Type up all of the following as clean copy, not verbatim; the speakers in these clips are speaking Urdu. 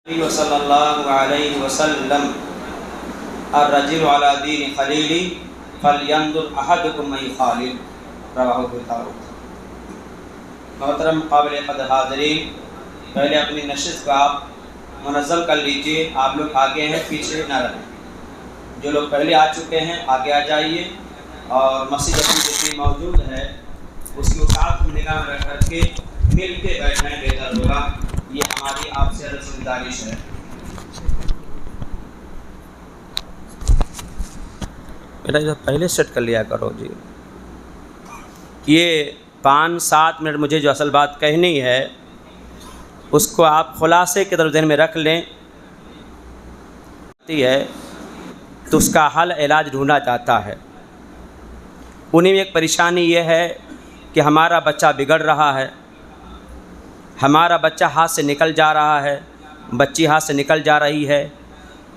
صلی اللہ علیہ وسلم الرجل علی دین خلیلی فلینظر احدکم من یخالل رواہ البخاری۔ محترم قابل قدر حاضرین، پہلے اپنی نشست کو آپ منظم کر لیجئے۔ آپ لوگ آگے ہیں، پیچھے نہ رہیں۔ جو لوگ پہلے آ چکے ہیں آگے آ جائیے، اور مسجد اپنی جتنی موجود ہے اس کی ساتھ نگاہ رکھ کر کے مل کے بیٹھنا بہتر ہوگا۔ یہ ہماری آپ سے گزارش ہے۔ میرا پہلے سیٹ کر لیا کرو جی۔ یہ 5-7 منٹ مجھے جو اصل بات کہنی ہے اس کو آپ خلاصے کے طرف ذہن میں رکھ لیں ہے تو اس کا حل علاج ڈھونڈا جاتا ہے۔ انہیں میں ایک پریشانی یہ ہے کہ ہمارا بچہ بگڑ رہا ہے، ہمارا بچہ ہاتھ سے نکل جا رہا ہے، بچی ہاتھ سے نکل جا رہی ہے۔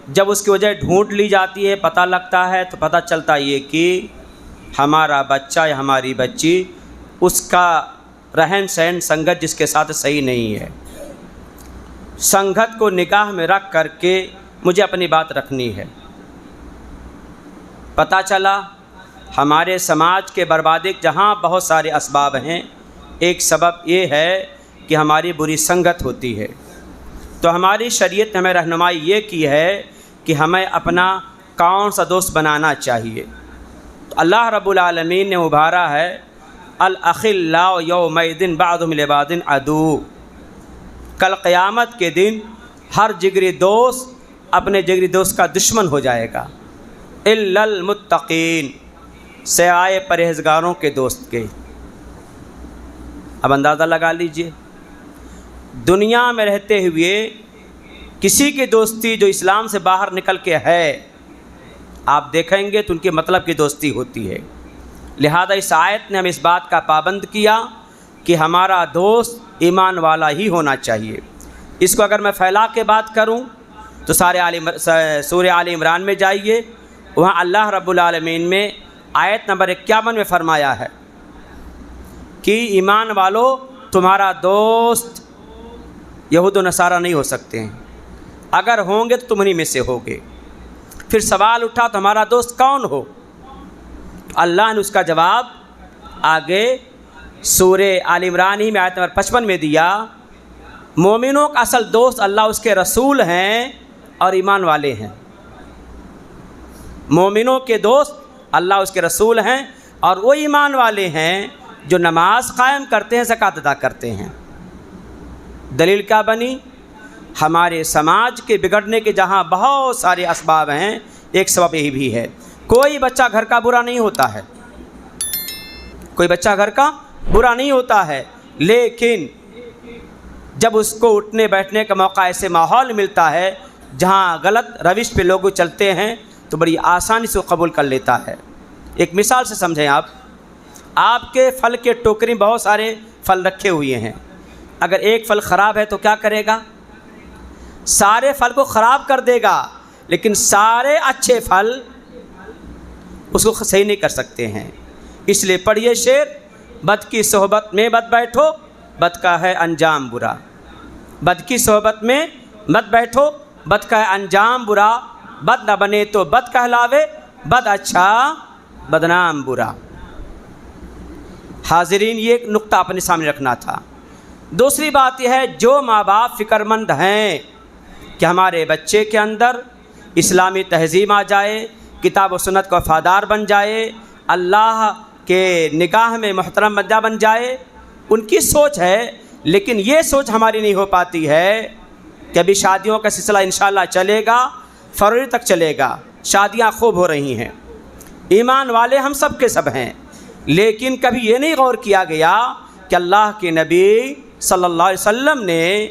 جب اس کی وجہ ڈھونڈ لی جاتی ہے، پتہ لگتا ہے، تو پتہ چلتا یہ کہ ہمارا بچہ یا ہماری بچی اس کا رہن سہن سنگت جس کے ساتھ صحیح نہیں ہے۔ سنگت کو نگاہ میں رکھ کر کے مجھے اپنی بات رکھنی ہے۔ پتہ چلا ہمارے سماج کے بربادی جہاں بہت سارے اسباب ہیں، ایک سبب یہ ہے کہ ہماری بری سنگت ہوتی ہے۔ تو ہماری شریعت نے ہمیں رہنمائی یہ کی ہے کہ ہمیں اپنا کون سا دوست بنانا چاہیے۔ تو اللہ رب العالمین نے ابھارا ہے الاخلاء یومئذ بعضهم لبعض عدو۔ کل قیامت کے دن ہر جگری دوست اپنے جگری دوست کا دشمن ہو جائے گا، الا المتقین، سوائے پرہیزگاروں کے دوست کے۔ اب اندازہ لگا لیجئے، دنیا میں رہتے ہوئے کسی کی دوستی جو اسلام سے باہر نکل کے ہے، آپ دیکھیں گے تو ان کے مطلب کی دوستی ہوتی ہے۔ لہذا اس آیت نے ہمیں اس بات کا پابند کیا کہ ہمارا دوست ایمان والا ہی ہونا چاہیے۔ اس کو اگر میں پھیلا کے بات کروں تو سورہ آل عمران میں جائیے، وہاں اللہ رب العالمین میں آیت نمبر 51 میں فرمایا ہے کہ ایمان والو تمہارا دوست یہود و نصارہ نہیں ہو سکتے ہیں، اگر ہوں گے تو تم انہی میں سے ہوگے۔ پھر سوال اٹھا تو ہمارا دوست کون ہو؟ اللہ نے اس کا جواب آگے سورہ آل عمران ہی میں آیت نمبر 55 میں دیا۔ مومنوں کا اصل دوست اللہ اس کے رسول ہیں اور ایمان والے ہیں۔ مومنوں کے دوست اللہ اس کے رسول ہیں اور وہ ایمان والے ہیں جو نماز قائم کرتے ہیں، زکوٰۃ ادا کرتے ہیں۔ دلیل کیا بنی؟ ہمارے سماج کے بگڑنے کے جہاں بہت سارے اسباب ہیں، ایک سبب یہی بھی ہے۔ کوئی بچہ گھر کا برا نہیں ہوتا ہے، کوئی بچہ گھر کا برا نہیں ہوتا ہے، لیکن جب اس کو اٹھنے بیٹھنے کا موقع ایسے ماحول ملتا ہے جہاں غلط روش پہ لوگ چلتے ہیں تو بڑی آسانی سے وہ قبول کر لیتا ہے۔ ایک مثال سے سمجھیں، آپ کے پھل کے ٹوکری میں بہت سارے پھل رکھے ہوئے ہیں، اگر ایک پھل خراب ہے تو کیا کرے گا؟ سارے پھل کو خراب کر دے گا، لیکن سارے اچھے پھل اس کو صحیح نہیں کر سکتے ہیں۔ اس لیے پڑھیے شعر، بد کی صحبت میں مت بیٹھو، بد کا ہے انجام برا۔ بد کی صحبت میں مت بیٹھو، بد کا ہے انجام برا۔ بد نہ بنے تو بد کہلاوے، بد اچھا بدنام برا۔ حاضرین، یہ ایک نقطہ اپنے سامنے رکھنا تھا۔ دوسری بات یہ ہے، جو ماں باپ فکر مند ہیں کہ ہمارے بچے کے اندر اسلامی تہذیب آ جائے، کتاب و سنت کا وفادار بن جائے، اللہ کے نگاہ میں محترم بندہ بن جائے، ان کی سوچ ہے، لیکن یہ سوچ ہماری نہیں ہو پاتی ہے کہ ابھی شادیوں کا سلسلہ انشاءاللہ چلے گا، فروری تک چلے گا، شادیاں خوب ہو رہی ہیں، ایمان والے ہم سب کے سب ہیں، لیکن کبھی یہ نہیں غور کیا گیا کہ اللہ کے نبی صلی اللہ علیہ وسلم نے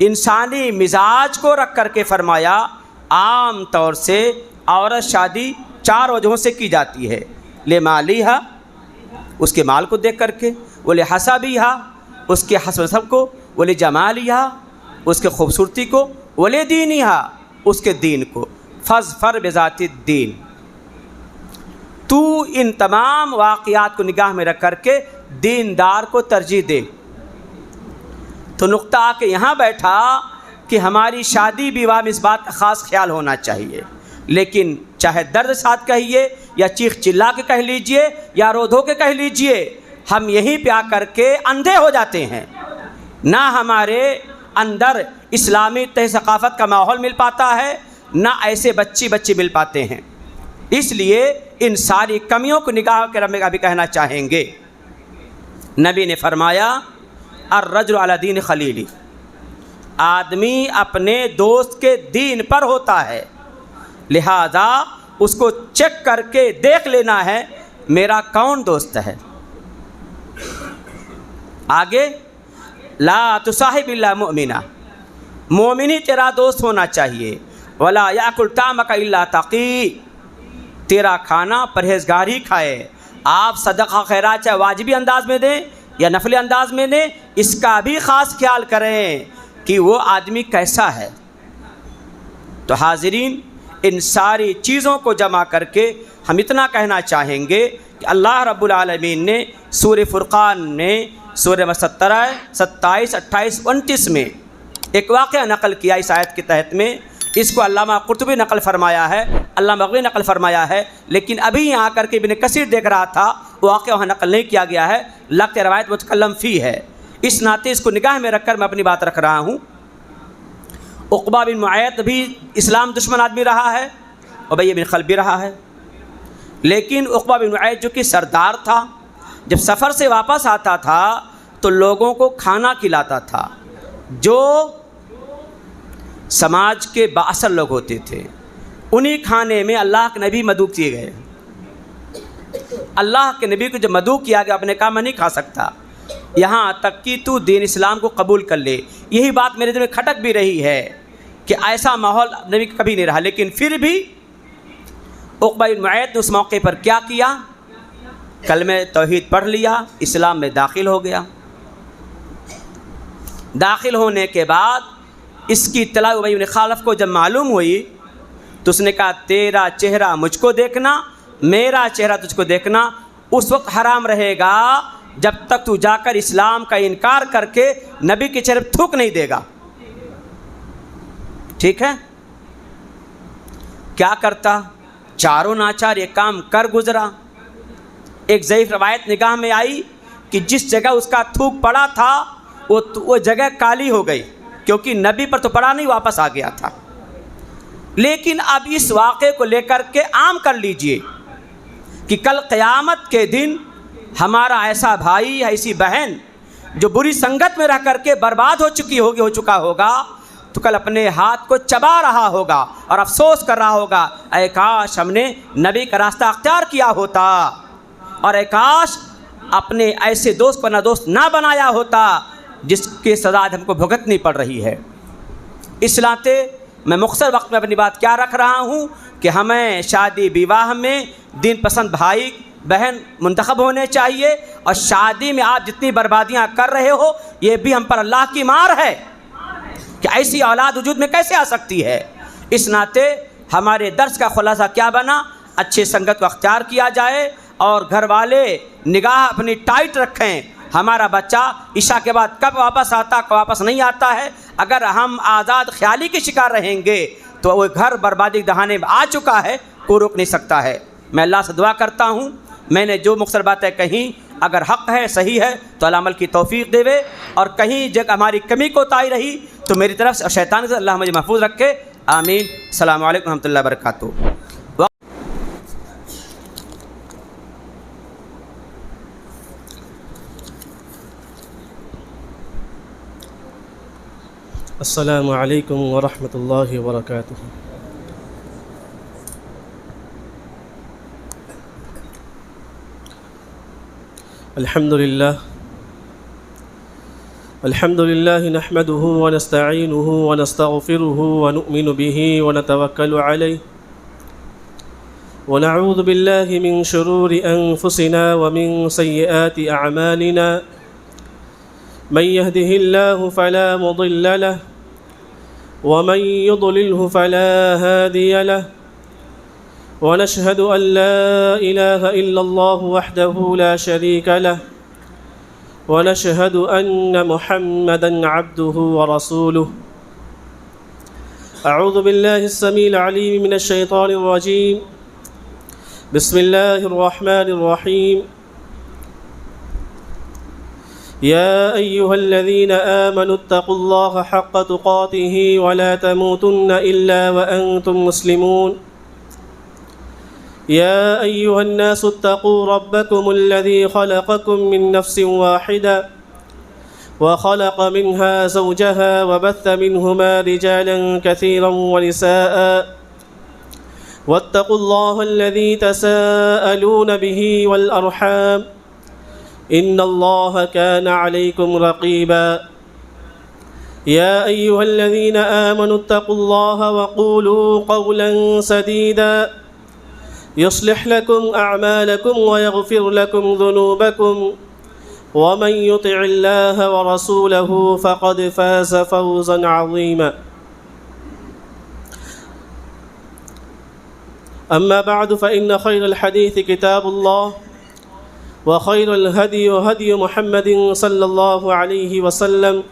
انسانی مزاج کو رکھ کر کے فرمایا عام طور سے عورت شادی 4 وجہوں سے کی جاتی ہے، لمالیہا، اس کے مال کو دیکھ کر کے، ولحسبیہا، اس کے حسب نسب کو، ولجمالیہا، اس کے خوبصورتی کو، ولدینہا، اس کے دین کو، فاظفر بذات الدین۔ تو ان تمام واقعات کو نگاہ میں رکھ کر کے دیندار کو ترجیح دے۔ تو نقطہ آ کے یہاں بیٹھا کہ ہماری شادی بیوہ میں اس بات کا خاص خیال ہونا چاہیے، لیکن چاہے درد ساتھ کہیے یا چیخ چلا کے کہہ لیجئے یا رو دھو کے کہہ لیجئے، ہم یہیں پہ آ کر کے اندھے ہو جاتے ہیں، نہ ہمارے اندر اسلامی ثقافت کا ماحول مل پاتا ہے، نہ ایسے بچے مل پاتے ہیں۔ اس لیے ان ساری کمیوں کو نگاہ کے رکھنے کا بھی کہنا چاہیں گے۔ نبی نے فرمایا الرجل علی دین خلیلی، آدمی اپنے دوست کے دین پر ہوتا ہے، لہذا اس کو چیک کر کے دیکھ لینا ہے میرا کون دوست ہے۔ آگے لا تصاحب الا مؤمنا، مومن ہی تیرا دوست ہونا چاہیے۔ ولا یاکل طعامک الا تقی، تیرا کھانا پرہیزگار ہی کھائے۔ آپ صدقہ خیرات چاہے واجبی انداز میں دیں یا نفلی انداز میں دیں، اس کا بھی خاص خیال کریں کہ وہ آدمی کیسا ہے۔ تو حاضرین، ان ساری چیزوں کو جمع کر کے ہم اتنا کہنا چاہیں گے کہ اللہ رب العالمین نے سورہ فرقان نے سورہ 17، 27، 28، 29 میں ایک واقعہ نقل کیا اس آیت کے تحت میں۔ اس کو علامہ قرطبی نقل فرمایا ہے، علامہ بغوی نقل فرمایا ہے، لیکن ابھی یہاں آ کر کے ابن کثیر دیکھ رہا تھا واقعہ وہاں نقل نہیں کیا گیا ہے، لگتے روایت متکلم فی ہے، اس ناطے اس کو نگاہ میں رکھ کر میں اپنی بات رکھ رہا ہوں۔ عقبہ بن معیط بھی اسلام دشمن آدمی رہا ہے، ابی بن خلف بھی رہا ہے، لیکن عقبہ بن معیط جو کہ سردار تھا، جب سفر سے واپس آتا تھا تو لوگوں کو کھانا کھلاتا تھا، جو سماج کے بااثر لوگ ہوتے تھے، انہی کھانے میں اللہ کے نبی مدعو کیے گئے۔ اللہ کے نبی کو جب مدعو کیا گیا، آپ نے کہا میں نہیں کھا سکتا یہاں تک کہ تو دین اسلام کو قبول کر لے۔ یہی بات میرے دل میں کھٹک بھی رہی ہے کہ ایسا ماحول نبی کا کبھی نہیں رہا، لیکن پھر بھی عقبہ بن معیط نے اس موقع پر کیا کیا؟ کلمہ توحید پڑھ لیا، اسلام میں داخل ہو گیا۔ داخل ہونے کے بعد اس کی اطلاع ابی بن خلف کو جب معلوم ہوئی تو اس نے کہا تیرا چہرہ مجھ کو دیکھنا، میرا چہرہ تجھ کو دیکھنا اس وقت حرام رہے گا جب تک تو جا کر اسلام کا انکار کر کے نبی کے چہرے پر تھوک نہیں دے گا۔ ٹھیک ہے؟ کیا کرتا؟ چاروں ناچار یہ کام کر گزرا۔ ایک ضعیف روایت نگاہ میں آئی کہ جس جگہ اس کا تھوک پڑا تھا وہ جگہ کالی ہو گئی، کیونکہ نبی پر تو پڑا نہیں، واپس آ گیا تھا۔ لیکن اب اس واقعے کو لے کر کے عام کر لیجئے کہ کل قیامت کے دن ہمارا ایسا بھائی، ایسی بہن جو بری سنگت میں رہ کر کے برباد ہو چکا ہوگا، تو کل اپنے ہاتھ کو چبا رہا ہوگا اور افسوس کر رہا ہوگا، اے کاش ہم نے نبی کا راستہ اختیار کیا ہوتا، اور اے کاش اپنے ایسے دوست پر دوست نہ بنایا ہوتا جس کی سزا ہم کو بھگتنی پڑ رہی ہے۔ اس ناطے میں مختصر وقت میں اپنی بات کیا رکھ رہا ہوں کہ ہمیں شادی بیواہ میں دین پسند بھائی بہن منتخب ہونے چاہیے، اور شادی میں آپ جتنی بربادیاں کر رہے ہو یہ بھی ہم پر اللہ کی مار ہے کہ ایسی اولاد وجود میں کیسے آ سکتی ہے۔ اس ناطے ہمارے درس کا خلاصہ کیا بنا؟ اچھے سنگت کو اختیار کیا جائے اور گھر والے نگاہ اپنی ٹائٹ رکھیں، ہمارا بچہ عشاء کے بعد کب واپس آتا کب واپس نہیں آتا ہے۔ اگر ہم آزاد خیالی کے شکار رہیں گے تو وہ گھر بربادی دہانے میں آ چکا ہے، کوئی روک نہیں سکتا ہے۔ میں اللہ سے دعا کرتا ہوں میں نے جو مختصر باتیں کہیں اگر حق ہے، صحیح ہے تو اللہ عمل کی توفیق دے، اور کہیں جگہ ہماری کمی کوتاہی رہی تو میری طرف سے اور شیطان سے اللہ مجھے محفوظ رکھے، آمین۔ السلام علیکم ورحمۃ اللہ وبرکاتہ۔ السلام علیکم ورحمۃ اللہ وبرکاتہ۔ الحمد للہ نحمده ونستعینه ونستغفره ونؤمن به ونتوکل علیہ ونعوذ باللہ من شرور انفسنا ومن سیئات اعمالنا من يهده الله فلا مضل له ومن يضلله فلا هادي له ونشهد أن لا إله إلا الله وحده لا شريك له ونشهد أن محمدًا عبده ورسوله أعوذ بالله السميع العليم من الشيطان الرجيم. بسم الله الرحمن الرحيم. يا أيها الذين آمنوا اتقوا الله حق تقاته ولا تموتن إلا وأنتم مسلمون. يا أيها الناس اتقوا ربكم الذي خلقكم من نفس واحدة وخلق منها زوجها وبث منهما رجالا كثيرا ونساء واتقوا الله الذي تساءلون به والأرحام إن الله كان عليكم رقيبا. يا أيها الذين آمنوا اتقوا الله وقولوا قولا سديدا يصلح لكم أعمالكم ويغفر لكم ذنوبكم ومن يطع الله ورسوله فقد فاز فوزا عظيما. أما بعد فإن خير الحديث كتاب الله وخير الهدي هدي محمد صلى الله عليه وسلم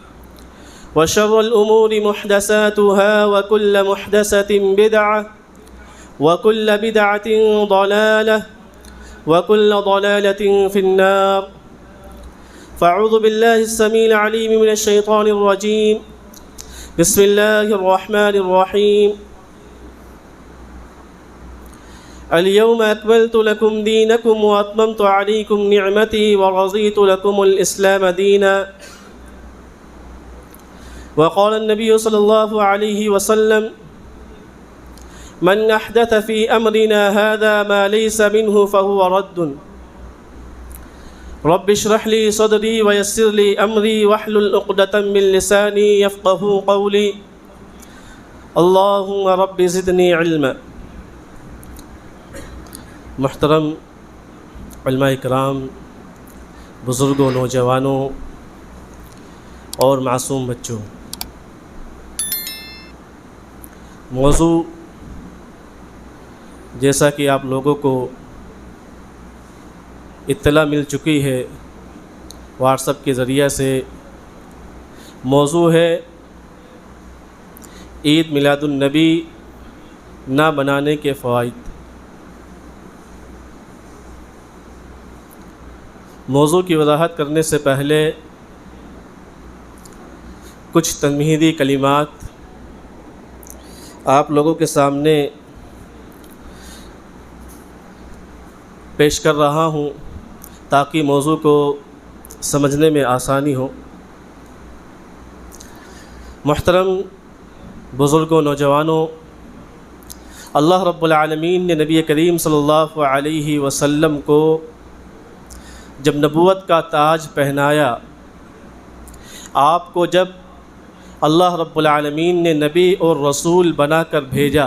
وشر الأمور محدثاتها وكل محدثة بدعة وكل بدعة ضلالة وكل ضلالة في النار. فأعوذ بالله السميع العليم من الشيطان الرجيم. بسم الله الرحمن الرحيم. اليوم أكملت لكم دينكم وأتممت عليكم نعمتي ورضيت لكم الإسلام دينا. وقال النبي صلى الله عليه وسلم من أحدث في أمرنا هذا ما ليس منه فهو رد. رب اشرح لي صدري ويسر لي أمري واحلل عقدة من لساني يفقهوا قولي. اللهم رب زدني علما. محترم علماء کرام، بزرگوں، نوجوانوں اور معصوم بچوں، موضوع جیسا کہ آپ لوگوں کو اطلاع مل چکی ہے واٹس ایپ کے ذریعہ سے، موضوع ہے عید میلاد النبی نہ منانے کے فوائد۔ موضوع کی وضاحت کرنے سے پہلے کچھ تمہیدی کلمات آپ لوگوں کے سامنے پیش کر رہا ہوں تاکہ موضوع کو سمجھنے میں آسانی ہو۔ محترم بزرگوں، نوجوانوں، اللہ رب العالمین نے نبی کریم صلی اللہ علیہ وسلم کو جب نبوت کا تاج پہنایا، آپ کو جب اللہ رب العالمین نے نبی اور رسول بنا کر بھیجا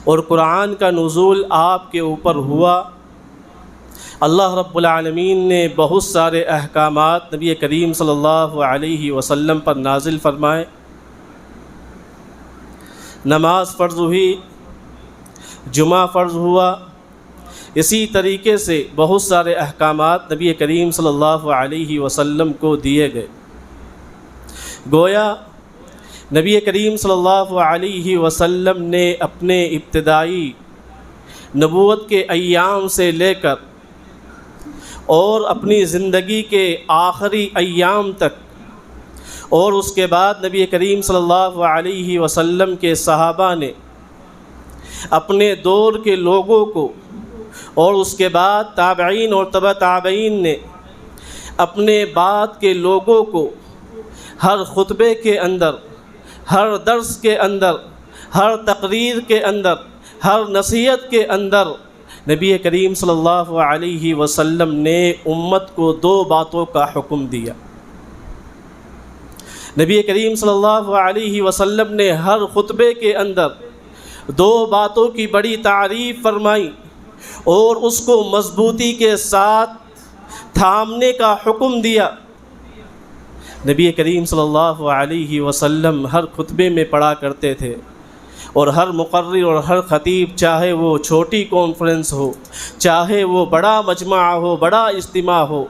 اور قرآن کا نزول آپ کے اوپر ہوا، اللہ رب العالمین نے بہت سارے احکامات نبی کریم صلی اللہ علیہ وسلم پر نازل فرمائے۔ نماز فرض ہوئی، جمعہ فرض ہوا، اسی طریقے سے بہت سارے احکامات نبی کریم صلی اللہ علیہ وسلم کو دیے گئے۔ گویا نبی کریم صلی اللہ علیہ وسلم نے اپنے ابتدائی نبوت کے ایام سے لے کر اور اپنی زندگی کے آخری ایام تک، اور اس کے بعد نبی کریم صلی اللہ علیہ وسلم کے صحابہ نے اپنے دور کے لوگوں کو، اور اس کے بعد تابعین اور تبع تابعین نے اپنے بعد کے لوگوں کو ہر خطبے کے اندر، ہر درس کے اندر، ہر تقریر کے اندر، ہر نصیحت کے اندر نبی کریم صلی اللہ علیہ وسلم نے امت کو دو باتوں کا حکم دیا۔ نبی کریم صلی اللہ علیہ وسلم نے ہر خطبے کے اندر دو باتوں کی بڑی تعریف فرمائی اور اس کو مضبوطی کے ساتھ تھامنے کا حکم دیا۔ نبی کریم صلی اللہ علیہ وسلم ہر خطبے میں پڑھا کرتے تھے، اور ہر مقرر اور ہر خطیب، چاہے وہ چھوٹی کانفرنس ہو، چاہے وہ بڑا مجمع ہو، بڑا اجتماع ہو،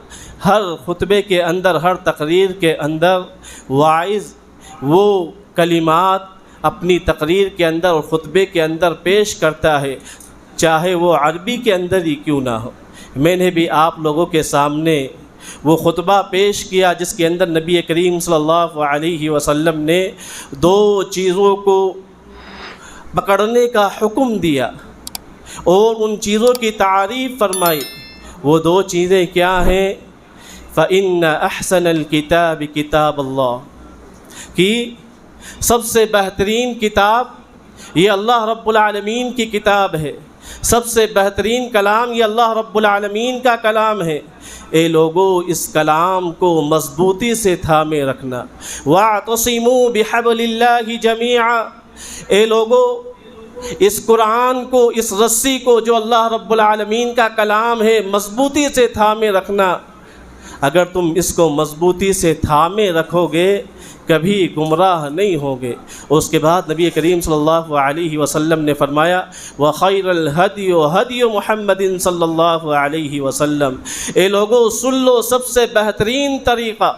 ہر خطبے کے اندر، ہر تقریر کے اندر واعظ وہ کلمات اپنی تقریر کے اندر اور خطبے کے اندر پیش کرتا ہے، چاہے وہ عربی کے اندر ہی کیوں نہ ہو۔ میں نے بھی آپ لوگوں کے سامنے وہ خطبہ پیش کیا جس کے اندر نبی کریم صلی اللہ علیہ وسلم نے 2 چیزوں کو پکڑنے کا حکم دیا اور ان چیزوں کی تعریف فرمائی۔ وہ 2 چیزیں کیا ہیں؟ فَإِنَّ أَحْسَنَ الْكِتَابِ كِتَابَ اللَّهِ، کہ سب سے بہترین کتاب یہ اللہ رب العالمین کی کتاب ہے، سب سے بہترین کلام یہ اللہ رب العالمین کا کلام ہے۔ اے لوگو، اس کلام کو مضبوطی سے تھامے رکھنا۔ وَاعْتَصِمُوا بِحَبْلِ اللَّهِ جَمِيعًا، اے لوگو اس قرآن کو، اس رسی کو جو اللہ رب العالمین کا کلام ہے، مضبوطی سے تھامے رکھنا۔ اگر تم اس کو مضبوطی سے تھامے رکھو گے کبھی گمراہ نہیں ہوگے۔ اس کے بعد نبی کریم صلی اللہ علیہ وسلم نے فرمایا وَخَيْرَ الْهَدْيُ هَدْيُ مُحَمَّدٍ صلی اللہ علیہ وسلم، اے لوگو سن لو، سب سے بہترین طریقہ،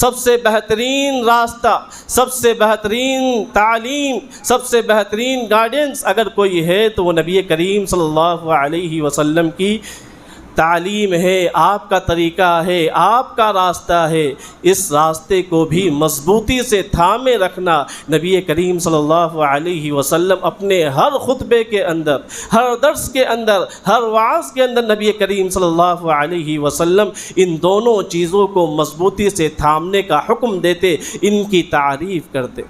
سب سے بہترین راستہ، سب سے بہترین تعلیم، سب سے بہترین گائیڈنس اگر کوئی ہے تو وہ نبی کریم صلی اللہ علیہ وسلم کی تعلیم ہے، آپ کا طریقہ ہے، آپ کا راستہ ہے۔ اس راستے کو بھی مضبوطی سے تھامے رکھنا۔ نبی کریم صلی اللہ علیہ وسلم اپنے ہر خطبے کے اندر، ہر درس کے اندر، ہر وعظ کے اندر نبی کریم صلی اللہ علیہ وسلم ان دونوں چیزوں کو مضبوطی سے تھامنے کا حکم دیتے، ان کی تعریف کرتے۔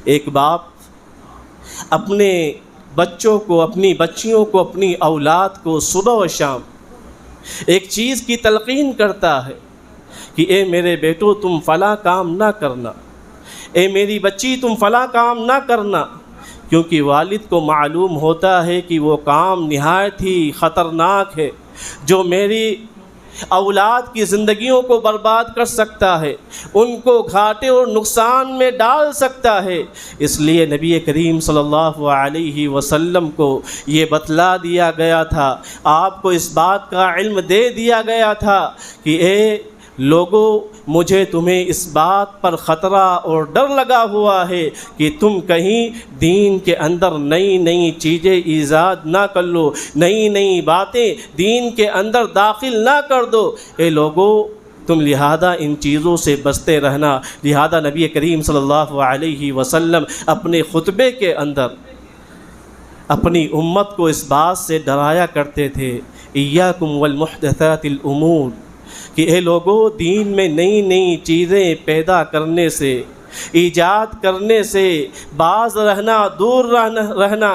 ایک باپ اپنے بچوں کو، اپنی بچیوں کو، اپنی اولاد کو صبح و شام ایک چیز کی تلقین کرتا ہے کہ اے میرے بیٹو تم فلاں کام نہ کرنا، اے میری بچی تم فلاں کام نہ کرنا، کیونکہ والد کو معلوم ہوتا ہے کہ وہ کام نہایت ہی خطرناک ہے جو میری اولاد کی زندگیوں کو برباد کر سکتا ہے، ان کو گھاٹے اور نقصان میں ڈال سکتا ہے۔ اس لیے نبی کریم صلی اللہ علیہ وسلم کو یہ بتلا دیا گیا تھا، آپ کو اس بات کا علم دے دیا گیا تھا کہ اے لوگو، مجھے تمہیں اس بات پر خطرہ اور ڈر لگا ہوا ہے کہ تم کہیں دین کے اندر نئی نئی چیزیں ایجاد نہ کر لو، نئی نئی باتیں دین کے اندر داخل نہ کر دو۔ اے لوگو، تم لہذا ان چیزوں سے بچتے رہنا۔ لہذا نبی کریم صلی اللہ علیہ وسلم اپنے خطبے کے اندر اپنی امت کو اس بات سے ڈرایا کرتے تھے، ایاکم والمحدثات الامور، کہ اے لوگو، دین میں نئی نئی چیزیں پیدا کرنے سے، ایجاد کرنے سے باز رہنا، دور رہنا،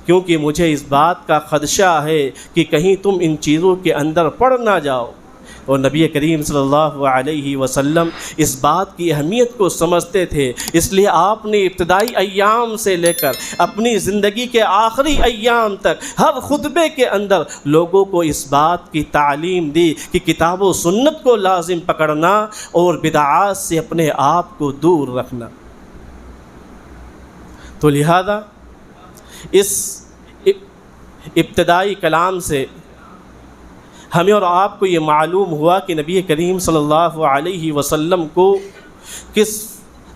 کیونکہ مجھے اس بات کا خدشہ ہے کہ کہیں تم ان چیزوں کے اندر پڑ نہ جاؤ۔ اور نبی کریم صلی اللہ علیہ وسلم اس بات کی اہمیت کو سمجھتے تھے، اس لیے آپ نے ابتدائی ایام سے لے کر اپنی زندگی کے آخری ایام تک ہر خطبے کے اندر لوگوں کو اس بات کی تعلیم دی کہ کتاب و سنت کو لازم پکڑنا اور بدعات سے اپنے آپ کو دور رکھنا۔ تو لہذا اس ابتدائی کلام سے ہمیں اور آپ کو یہ معلوم ہوا کہ نبی کریم صلی اللہ علیہ وسلم کو کس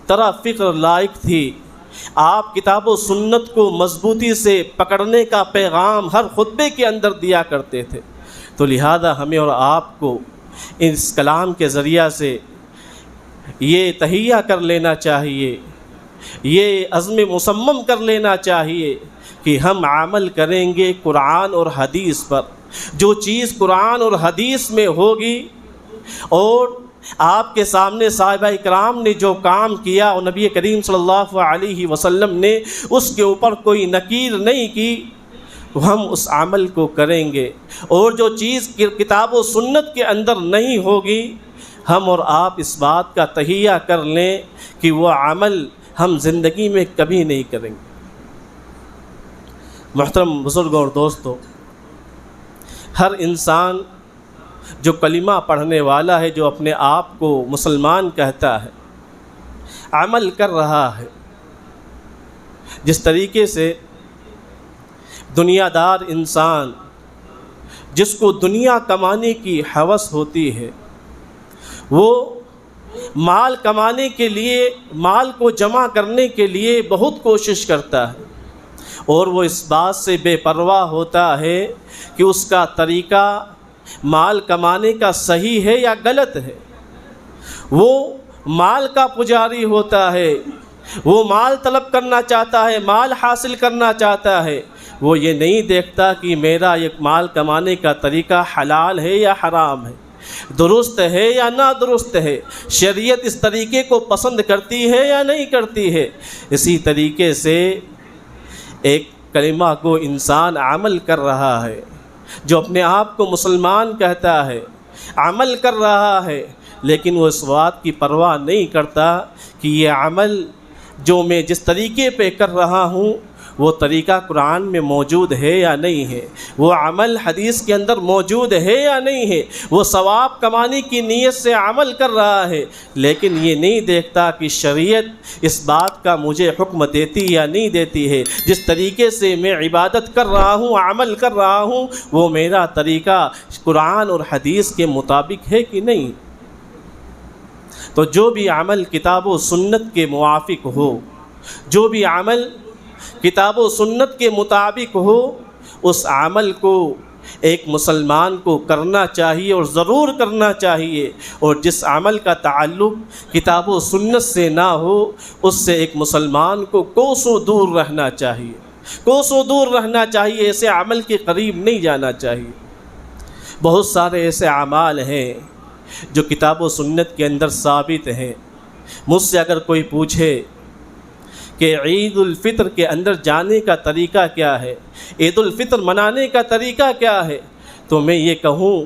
طرح فکر لائق تھی۔ آپ کتاب و سنت کو مضبوطی سے پکڑنے کا پیغام ہر خطبے کے اندر دیا کرتے تھے۔ تو لہذا ہمیں اور آپ کو اس کلام کے ذریعہ سے یہ تہیہ کر لینا چاہیے، یہ عزم مصمم کر لینا چاہیے کہ ہم عمل کریں گے قرآن اور حدیث پر۔ جو چیز قرآن اور حدیث میں ہوگی اور آپ کے سامنے صحابہ اکرام نے جو کام کیا اور نبی کریم صلی اللہ علیہ وسلم نے اس کے اوپر کوئی نکیر نہیں کی، ہم اس عمل کو کریں گے۔ اور جو چیز کتاب و سنت کے اندر نہیں ہوگی، ہم اور آپ اس بات کا تہیہ کر لیں کہ وہ عمل ہم زندگی میں کبھی نہیں کریں گے۔ محترم بزرگوں اور دوستو، ہر انسان جو کلمہ پڑھنے والا ہے، جو اپنے آپ کو مسلمان کہتا ہے، عمل کر رہا ہے۔ جس طریقے سے دنیا دار انسان جس کو دنیا کمانے کی ہوس ہوتی ہے، وہ مال کمانے کے لیے، مال کو جمع کرنے کے لیے بہت کوشش کرتا ہے، اور وہ اس بات سے بے پرواہ ہوتا ہے کہ اس کا طریقہ مال کمانے کا صحیح ہے یا غلط ہے۔ وہ مال کا پجاری ہوتا ہے، وہ مال طلب کرنا چاہتا ہے، مال حاصل کرنا چاہتا ہے، وہ یہ نہیں دیکھتا کہ میرا یہ مال کمانے کا طریقہ حلال ہے یا حرام ہے، درست ہے یا نادرست ہے، شریعت اس طریقے کو پسند کرتی ہے یا نہیں کرتی ہے۔ اسی طریقے سے ایک کلمہ کو انسان عمل کر رہا ہے، جو اپنے آپ کو مسلمان کہتا ہے، عمل کر رہا ہے، لیکن وہ اس بات کی پرواہ نہیں کرتا کہ یہ عمل جو میں جس طریقے پہ کر رہا ہوں وہ طریقہ قرآن میں موجود ہے یا نہیں ہے، وہ عمل حدیث کے اندر موجود ہے یا نہیں ہے۔ وہ ثواب کمانے کی نیت سے عمل کر رہا ہے، لیکن یہ نہیں دیکھتا کہ شریعت اس بات کا مجھے حکم دیتی یا نہیں دیتی ہے، جس طریقے سے میں عبادت کر رہا ہوں، عمل کر رہا ہوں، وہ میرا طریقہ قرآن اور حدیث کے مطابق ہے کہ نہیں۔ تو جو بھی عمل کتاب و سنت کے موافق ہو، جو بھی عمل کتاب و سنت کے مطابق ہو، اس عمل کو ایک مسلمان کو کرنا چاہیے اور ضرور کرنا چاہیے، اور جس عمل کا تعلق کتاب و سنت سے نہ ہو اس سے ایک مسلمان کو کوسوں دور رہنا چاہیے، کوسوں دور رہنا چاہیے، ایسے عمل کے قریب نہیں جانا چاہیے۔ بہت سارے ایسے اعمال ہیں جو کتاب و سنت کے اندر ثابت ہیں۔ مجھ سے اگر کوئی پوچھے کہ عید الفطر کے اندر جانے کا طریقہ کیا ہے، عید الفطر منانے کا طریقہ کیا ہے، تو میں یہ کہوں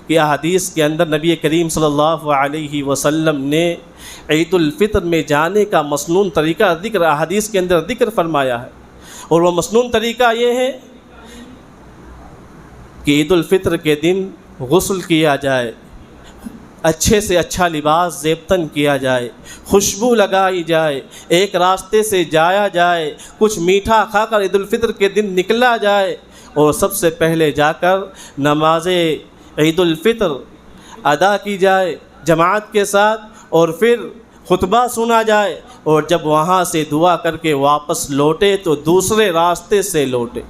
کہ احادیث کے اندر نبی کریم صلی اللہ علیہ وسلم نے عید الفطر میں جانے کا مسنون طریقہ ذکر احادیث کے اندر ذکر فرمایا ہے، اور وہ مسنون طریقہ یہ ہے کہ عید الفطر کے دن غسل کیا جائے، اچھے سے اچھا لباس زیبتن کیا جائے، خوشبو لگائی جائے، ایک راستے سے جایا جائے، کچھ میٹھا کھا کر عید الفطر کے دن نکلا جائے، اور سب سے پہلے جا کر نماز عید الفطر ادا کی جائے جماعت کے ساتھ، اور پھر خطبہ سنا جائے، اور جب وہاں سے دعا کر کے واپس لوٹے تو دوسرے راستے سے لوٹے۔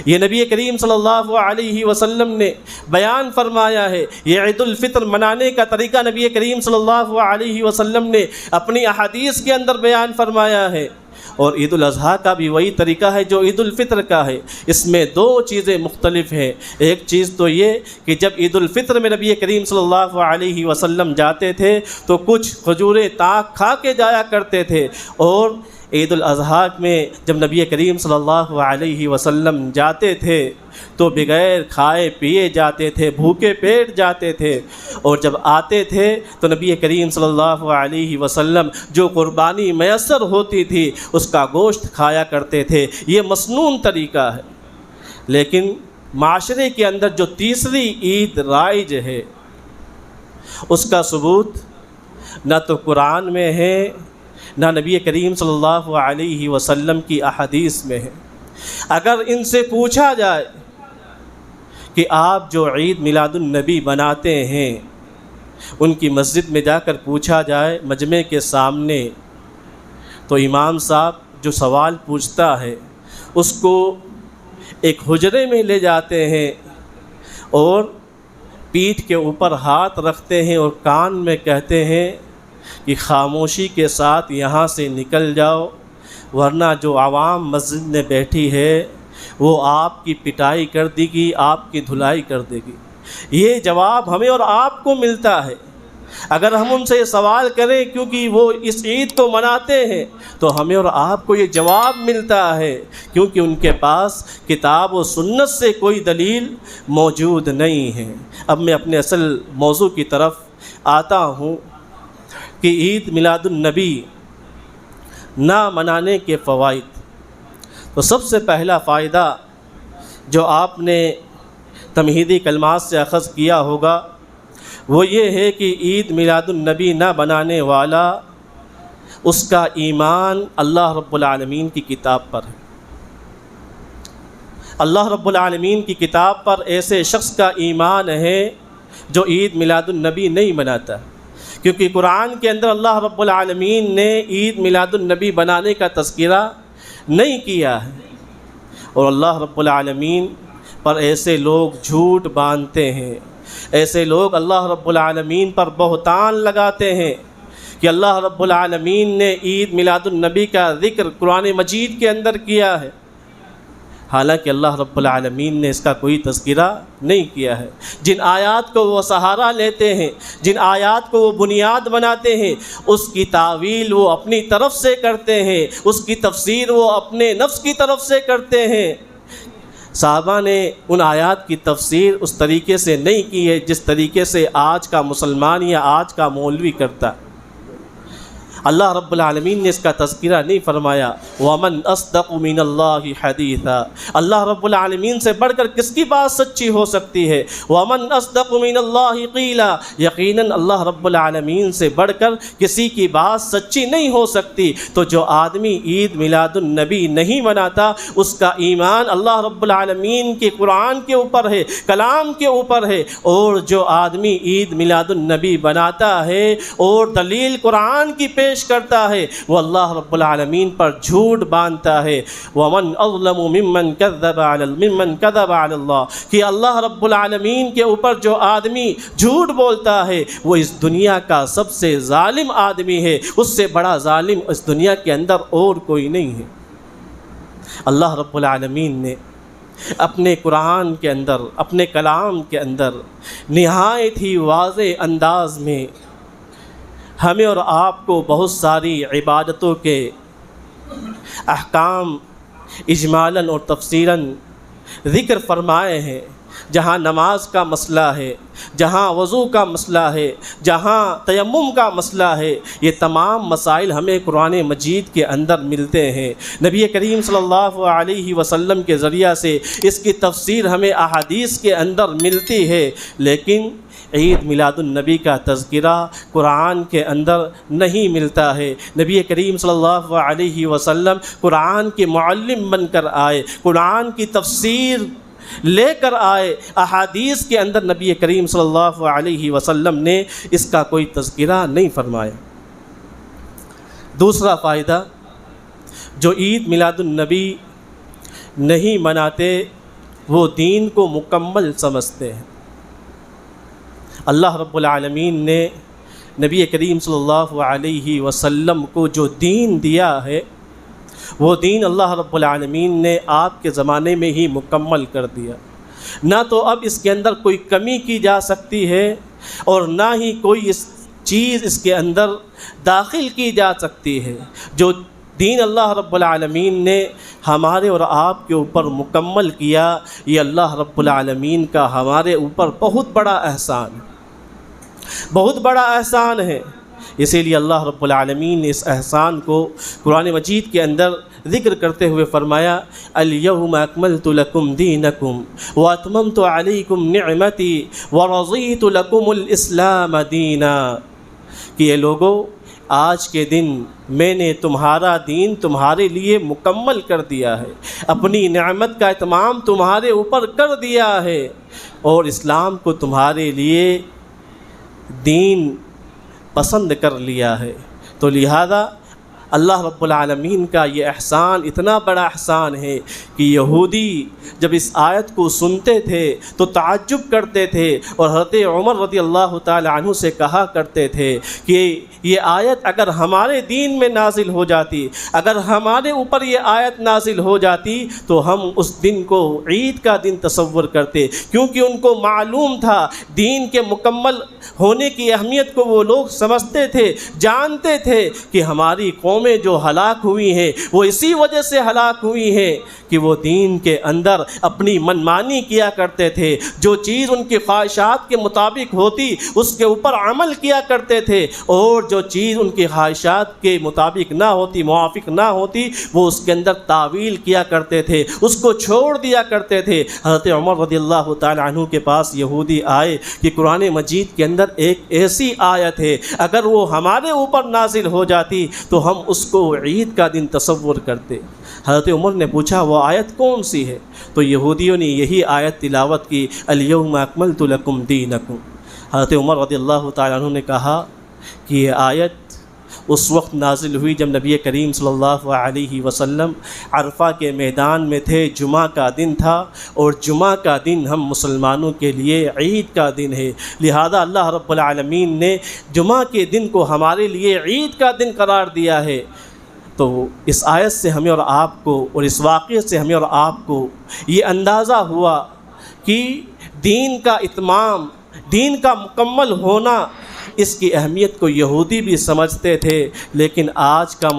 یہ نبی کریم صلی اللہ علیہ وسلم نے بیان فرمایا ہے۔ یہ عید الفطر منانے کا طریقہ نبی کریم صلی اللہ علیہ وسلم نے اپنی احادیث کے اندر بیان فرمایا ہے، اور عید الاضحیٰ کا بھی وہی طریقہ ہے جو عید الفطر کا ہے۔ اس میں دو چیزیں مختلف ہیں۔ ایک چیز تو یہ کہ جب عید الفطر میں نبی کریم صلی اللہ علیہ وسلم جاتے تھے تو کچھ کھجوریں تاک کھا کے جایا کرتے تھے، اور عید الاضحیٰ میں جب نبی کریم صلی اللہ علیہ وسلم جاتے تھے تو بغیر کھائے پیے جاتے تھے، بھوکے پیٹ جاتے تھے، اور جب آتے تھے تو نبی کریم صلی اللہ علیہ وسلم جو قربانی میسر ہوتی تھی اس کا گوشت کھایا کرتے تھے۔ یہ مسنون طریقہ ہے۔ لیکن معاشرے کے اندر جو تیسری عید رائج ہے اس کا ثبوت نہ تو قرآن میں ہے نہ نبی کریم صلی اللہ علیہ وسلم کی احادیث میں ہے۔ اگر ان سے پوچھا جائے کہ آپ جو عید میلاد النبی مناتے ہیں، ان کی مسجد میں جا کر پوچھا جائے مجمع کے سامنے، تو امام صاحب جو سوال پوچھتا ہے اس کو ایک حجرے میں لے جاتے ہیں اور پیٹھ کے اوپر ہاتھ رکھتے ہیں اور کان میں کہتے ہیں کہ خاموشی کے ساتھ یہاں سے نکل جاؤ، ورنہ جو عوام مسجد میں بیٹھی ہے وہ آپ کی پٹائی کر دے گی، آپ کی دھلائی کر دے گی۔ یہ جواب ہمیں اور آپ کو ملتا ہے۔ اگر ہم ان سے سوال کریں کیونکہ وہ اس عید کو مناتے ہیں تو ہمیں اور آپ کو یہ جواب ملتا ہے کیونکہ ان کے پاس کتاب و سنت سے کوئی دلیل موجود نہیں ہے۔ اب میں اپنے اصل موضوع کی طرف آتا ہوں کہ عید میلاد النبی نہ منانے کے فوائد۔ تو سب سے پہلا فائدہ جو آپ نے تمہیدی کلمات سے اخذ کیا ہوگا وہ یہ ہے کہ عید میلاد النبی نہ بنانے والا اس کا ایمان اللہ رب العالمین کی کتاب پر ہے۔ اللہ رب العالمین کی کتاب پر ایسے شخص کا ایمان ہے جو عید میلاد النبی نہیں مناتا، کیونکہ قرآن کے اندر اللہ رب العالمین نے عید میلاد النبی بنانے کا تذکرہ نہیں کیا ہے، اور اللہ رب العالمین پر ایسے لوگ جھوٹ باندھتے ہیں، ایسے لوگ اللہ رب العالمین پر بہتان لگاتے ہیں کہ اللہ رب العالمین نے عید میلاد النبی کا ذکر قرآن مجید کے اندر کیا ہے، حالانکہ اللہ رب العالمین نے اس کا کوئی تذکرہ نہیں کیا ہے۔ جن آیات کو وہ سہارا لیتے ہیں، جن آیات کو وہ بنیاد بناتے ہیں، اس کی تعویل وہ اپنی طرف سے کرتے ہیں، اس کی تفسیر وہ اپنے نفس کی طرف سے کرتے ہیں۔ صحابہ نے ان آیات کی تفسیر اس طریقے سے نہیں کی ہے جس طریقے سے آج کا مسلمان یا آج کا مولوی کرتا۔ اللہ رب العالمین نے اس کا تذکرہ نہیں فرمایا۔ وَمَنْ أَصْدَقُ مِنَ اللَّهِ حَدِيثًا، اللہ رب العالمین سے بڑھ کر کس کی بات سچی ہو سکتی ہے؟ وَمَنْ أَصْدَقُ مِنَ اللَّهِ قِيلًا، یقیناً اللہ رب العالمین سے بڑھ کر کسی کی بات سچی نہیں ہو سکتی۔ تو جو آدمی عید میلاد النبی نہیں مناتا، اس کا ایمان اللہ رب العالمین کے قرآن کے اوپر ہے، کلام کے اوپر ہے، اور جو آدمی عید میلاد النبی بناتا ہے اور دلیل قرآن کی پیش کرتا ہے، وہ اللہ رب العالمین پر جھوٹ باندھتا ہے۔ وَمَنْ أَظْلَمُ مِمَّنْ كَذَّبَ عَلَى اللَّهِ، کہ اللہ رب العالمین کے اوپر جو آدمی جھوٹ بولتا ہے وہ اس دنیا کا سب سے ظالم آدمی ہے، اس سے بڑا ظالم اس دنیا کے اندر اور کوئی نہیں ہے۔ اللہ رب العالمین نے اپنے قرآن کے اندر، اپنے کلام کے اندر نہایت ہی واضح انداز میں ہمیں اور آپ کو بہت ساری عبادتوں کے احکام اجمالاً اور تفصیلاً ذکر فرمائے ہیں۔ جہاں نماز کا مسئلہ ہے، جہاں وضو کا مسئلہ ہے، جہاں تیمم کا مسئلہ ہے، یہ تمام مسائل ہمیں قرآن مجید کے اندر ملتے ہیں۔ نبی کریم صلی اللہ علیہ وسلم کے ذریعہ سے اس کی تفسیر ہمیں احادیث کے اندر ملتی ہے، لیکن عید میلاد النبی کا تذکرہ قرآن کے اندر نہیں ملتا ہے۔ نبی کریم صلی اللہ علیہ وسلم قرآن کے معلم بن کر آئے، قرآن کی تفسیر لے کر آئے، احادیث کے اندر نبی کریم صلی اللہ علیہ وسلم نے اس کا کوئی تذکرہ نہیں فرمایا۔ دوسرا فائدہ، جو عید میلاد النبی نہیں مناتے وہ دین کو مکمل سمجھتے ہیں۔ اللہ رب العالمین نے نبی کریم صلی اللہ علیہ وسلم کو جو دین دیا ہے، وہ دین اللہ رب العالمین نے آپ کے زمانے میں ہی مکمل کر دیا۔ نہ تو اب اس کے اندر کوئی کمی کی جا سکتی ہے، اور نہ ہی کوئی اس چیز اس کے اندر داخل کی جا سکتی ہے۔ جو دین اللہ رب العالمین نے ہمارے اور آپ کے اوپر مکمل کیا، یہ اللہ رب العالمین کا ہمارے اوپر بہت بڑا احسان ہے، بہت بڑا احسان ہے۔ اسی لیے اللہ رب العالمین نے اس احسان کو قرآن مجید کے اندر ذکر کرتے ہوئے فرمایا، اليوم اکملت لکم دینکم واتممت علیکم نعمتی ورضیت لکم الاسلام دینا، کہ یہ لوگو آج کے دن میں نے تمہارا دین تمہارے لیے مکمل کر دیا ہے، اپنی نعمت کا اتمام تمہارے اوپر کر دیا ہے، اور اسلام کو تمہارے لیے دین پسند کر لیا ہے۔ تو لہذا اللہ رب العالمین کا یہ احسان اتنا بڑا احسان ہے کہ یہودی جب اس آیت کو سنتے تھے تو تعجب کرتے تھے، اور حضرت عمر رضی اللہ تعالی عنہ سے کہا کرتے تھے کہ یہ آیت اگر ہمارے دین میں نازل ہو جاتی، اگر ہمارے اوپر یہ آیت نازل ہو جاتی تو ہم اس دن کو عید کا دن تصور کرتے، کیونکہ ان کو معلوم تھا دین کے مکمل ہونے کی اہمیت کو وہ لوگ سمجھتے تھے، جانتے تھے کہ ہماری قومیں جو ہلاک ہوئی ہیں وہ اسی وجہ سے ہلاک ہوئی ہیں کہ وہ دین کے اندر اپنی منمانی کیا کرتے تھے، جو چیز ان کی خواہشات کے مطابق ہوتی اس کے اوپر عمل کیا کرتے تھے، اور جو چیز ان کی خواہشات کے مطابق نہ ہوتی، موافق نہ ہوتی، وہ اس کے اندر تعویل کیا کرتے تھے، اس کو چھوڑ دیا کرتے تھے۔ حضرت عمر رضی اللہ تعالی عنہ کے پاس یہودی آئے کہ قرآن مجید کے اندر ایک ایسی آیت ہے اگر وہ ہمارے اوپر نازل ہو جاتی تو ہم اس کو عید کا دن تصور کرتے۔ حضرت عمر نے پوچھا وہ آیت کون سی ہے؟ تو یہودیوں نے یہی آیت تلاوت کی، الیوم اکملت لکم دینکم۔ حضرت عمر رضی اللہ تعالیٰ عنہ نے کہا کہ یہ آیت اس وقت نازل ہوئی جب نبی کریم صلی اللہ علیہ وسلم عرفہ کے میدان میں تھے، جمعہ کا دن تھا، اور جمعہ کا دن ہم مسلمانوں کے لیے عید کا دن ہے، لہذا اللہ رب العالمین نے جمعہ کے دن کو ہمارے لیے عید کا دن قرار دیا ہے۔ تو اس آیت سے ہمیں اور آپ کو، اور اس واقعے سے ہمیں اور آپ کو یہ اندازہ ہوا کہ دین کا اتمام، دین کا مکمل ہونا، اس کی اہمیت کو یہودی بھی سمجھتے تھے، لیکن آج کا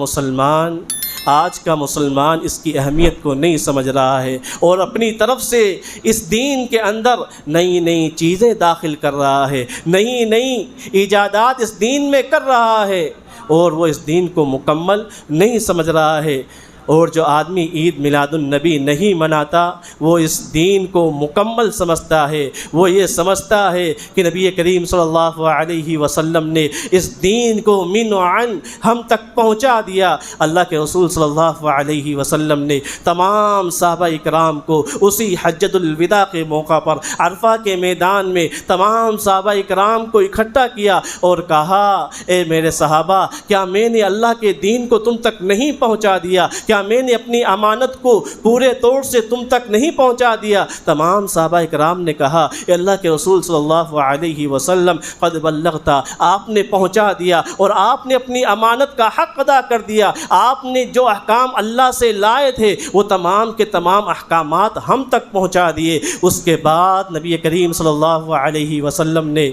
مسلمان اس کی اہمیت کو نہیں سمجھ رہا ہے، اور اپنی طرف سے اس دین کے اندر نئی نئی چیزیں داخل کر رہا ہے، نئی نئی ایجادات اس دین میں کر رہا ہے، اور وہ اس دین کو مکمل نہیں سمجھ رہا ہے۔ اور جو آدمی عید میلاد النبی نہیں مناتا وہ اس دین کو مکمل سمجھتا ہے، وہ یہ سمجھتا ہے کہ نبی کریم صلی اللہ علیہ وسلم نے اس دین کو من و عن ہم تک پہنچا دیا۔ اللہ کے رسول صلی اللہ علیہ وسلم نے تمام صحابہ اکرام کو اسی حجۃ الوداع کے موقع پر عرفہ کے میدان میں تمام صحابہ اکرام کو اکٹھا کیا اور کہا، اے میرے صحابہ، کیا میں نے اللہ کے دین کو تم تک نہیں پہنچا دیا؟ کیا میں نے اپنی امانت کو پورے طور سے تم تک نہیں پہنچا دیا؟ تمام صحابہ اکرام نے کہا، اے اللہ کے رسول صلی اللہ علیہ وسلم، قد بلغتا، آپ نے پہنچا دیا، اور آپ نے اپنی امانت کا حق ادا کر دیا۔ آپ نے جو احکام اللہ سے لائے تھے وہ تمام کے تمام احکامات ہم تک پہنچا دیے۔ اس کے بعد نبی کریم صلی اللہ علیہ وسلم نے